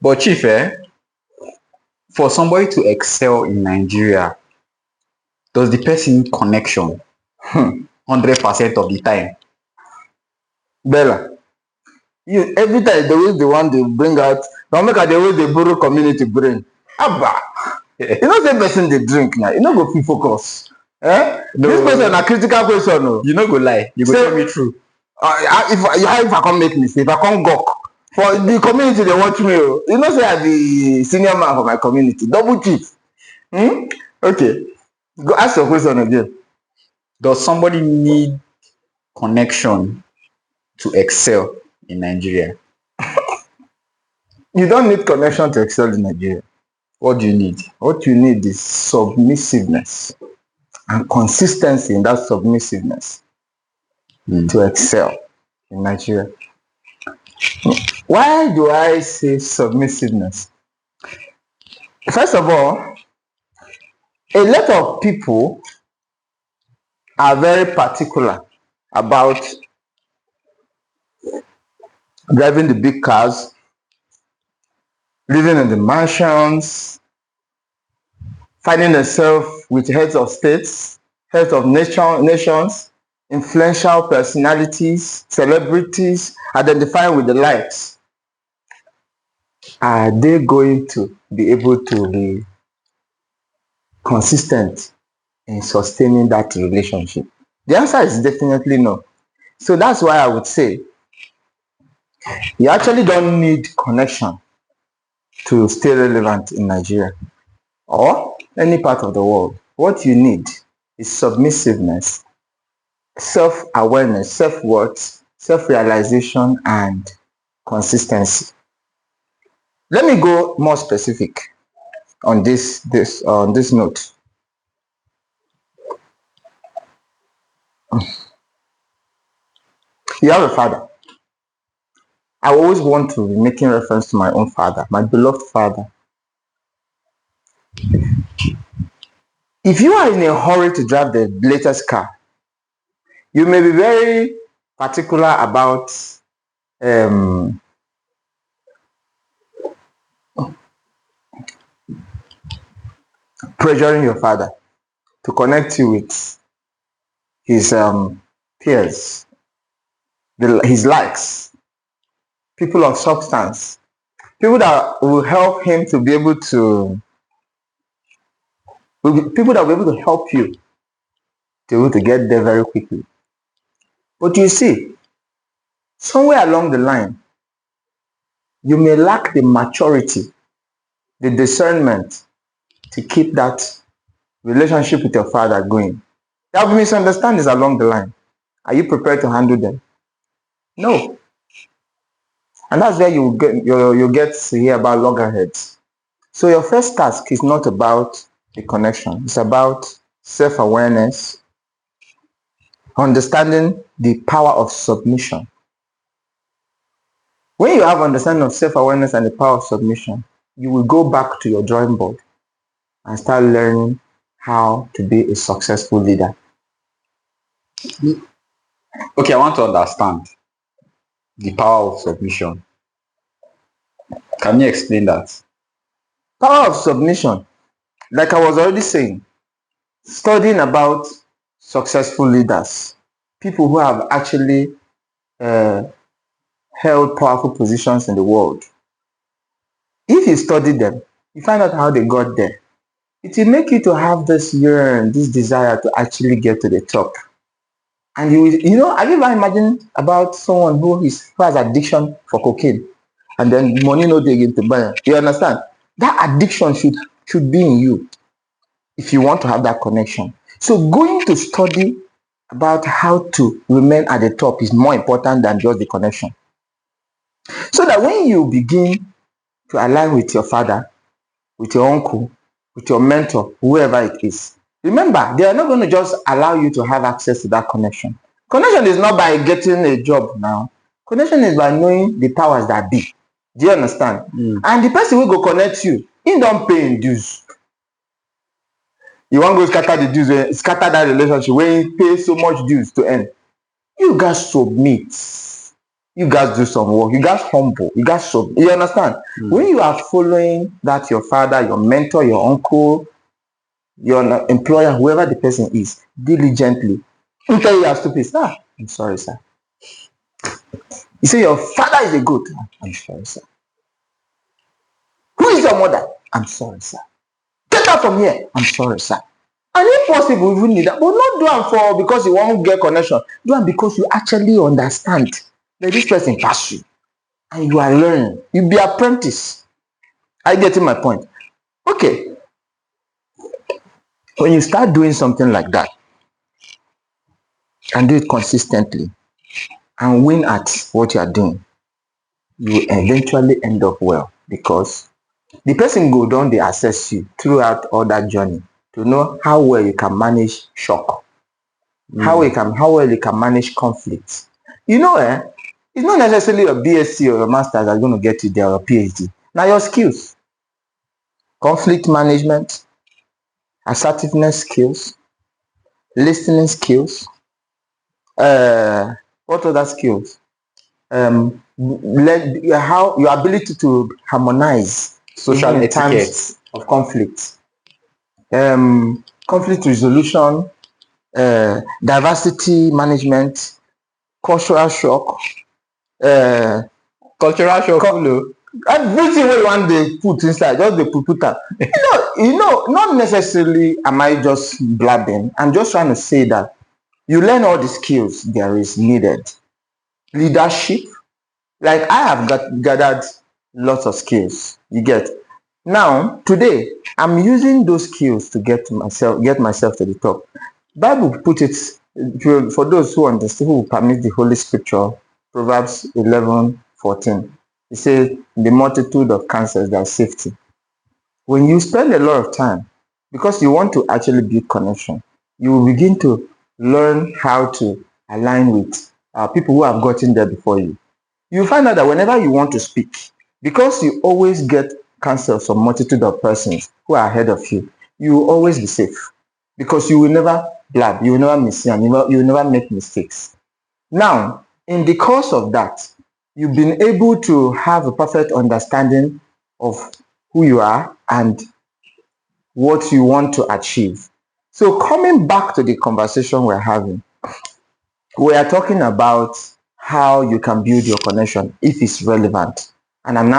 But Chief, for somebody to excel in Nigeria, does the person need connection? 100% of the time. Bella, you every time they always the one they bring out. Now make they always they borrow community brain. Abba, you know say person they drink now. You know go fit focus. No. This question a critical question. No. You no go lie. You go Say, tell me true. If I can't make mistake, if I can't gawk for the community they watch me. Oh. You know say I be senior man for my community. Double chief. Okay. Go ask your question again. Does somebody need connection to excel in Nigeria? You don't need connection to excel in Nigeria. What do you need? What you need is submissiveness and consistency in that submissiveness to excel in Nigeria. Why do I say submissiveness? First of all, a lot of people are very particular about driving the big cars, living in the mansions, finding themselves with heads of states, heads of nations, influential personalities, celebrities, identifying with the likes. Are they going to be able to be consistent in sustaining that relationship? The answer is definitely no. So that's why I would say you actually don't need connection to stay relevant in Nigeria or any part of the world. What you need is submissiveness, self-awareness, self-worth, self-realization, and consistency. Let me go more specific on this note. You have a father. I always want to be making reference to my own father, my beloved father. If you are in a hurry to drive the latest car, you may be very particular about pressuring your father to connect you with his peers, his likes, people of substance, people that will help him to be able to, people that will be able to help you to be able to get there very quickly. But you see, somewhere along the line, you may lack the maturity, the discernment to keep that relationship with your father going. There will be misunderstandings along the line. Are you prepared to handle them? No. And that's where you get to hear about loggerheads. So your first task is not about the connection. It's about self-awareness, understanding the power of submission. When you have understanding of self-awareness and the power of submission, you will go back to your drawing board and start learning how to be a successful leader. Okay, I want to understand the power of submission. Can you explain that? Power of submission, like I was already saying, studying about successful leaders, people who have actually held powerful positions in the world. If you study them, you find out how they got there. It will make you to have this this desire to actually get to the top. And you know, have you ever imagined about someone who has addiction for cocaine and then money no dey again to buy it? You understand? That addiction should be in you if you want to have that connection. So going to study about how to remain at the top is more important than just the connection. So that when you begin to align with your father, with your uncle, with your mentor, whoever it is, remember, they are not going to just allow you to have access to that connection. Connection is not by getting a job now. Connection is by knowing the powers that be. Do you understand? And the person who go connect you, he don't pay in dues. You want to go scatter the dues, scatter that relationship where he pays so much dues to end. You guys submit. You guys do some work. You guys humble. You guys show. You understand? When you are following that your father, your mentor, your uncle, your employer, whoever the person is, diligently, you tell you are stupid. Ah, I'm sorry, sir. You say your father is a goat. I'm sorry, sir. Who is your mother? I'm sorry, sir. Get out from here. I'm sorry, sir. And if possible, even need that, but not do it for because you won't get connection. Do it because you actually understand that this person pass you and you are learning. You be apprentice. I getting my point. Okay. When you start doing something like that and do it consistently and win at what you are doing, you eventually end up well because the person go down, they assess you throughout all that journey to know how well you can manage shock, how well you can manage conflict. You know, it's not necessarily a BSc or a master's that's going to get you there or a PhD. Now your skills, conflict management, assertiveness skills, listening skills, what other skills? How your ability to harmonize Social even in times etiquette. of conflict, conflict resolution, diversity management, cultural shock, Cultural shock. Follow. everything wey you wan dey put inside, just dey put am. You know, not necessarily am I just blabbing. I'm just trying to say that you learn all the skills there is needed. Leadership, like I have gathered lots of skills. You get. Now today, I'm using those skills to get myself to the top. Bible put it for those who understand, who permit the Holy Scripture. Proverbs 11:14. It says, "The multitude of counsels, there's safety." When you spend a lot of time, because you want to actually build connection, you will begin to learn how to align with people who have gotten there before you. You find out that whenever you want to speak, because you always get counsels from multitude of persons who are ahead of you, you will always be safe because you will never blab, you will never miss, and you will never make mistakes. Now, in the course of that, you've been able to have a perfect understanding of who you are and what you want to achieve. So coming back to the conversation we're having, we are talking about how you can build your connection if it's relevant. And I'm now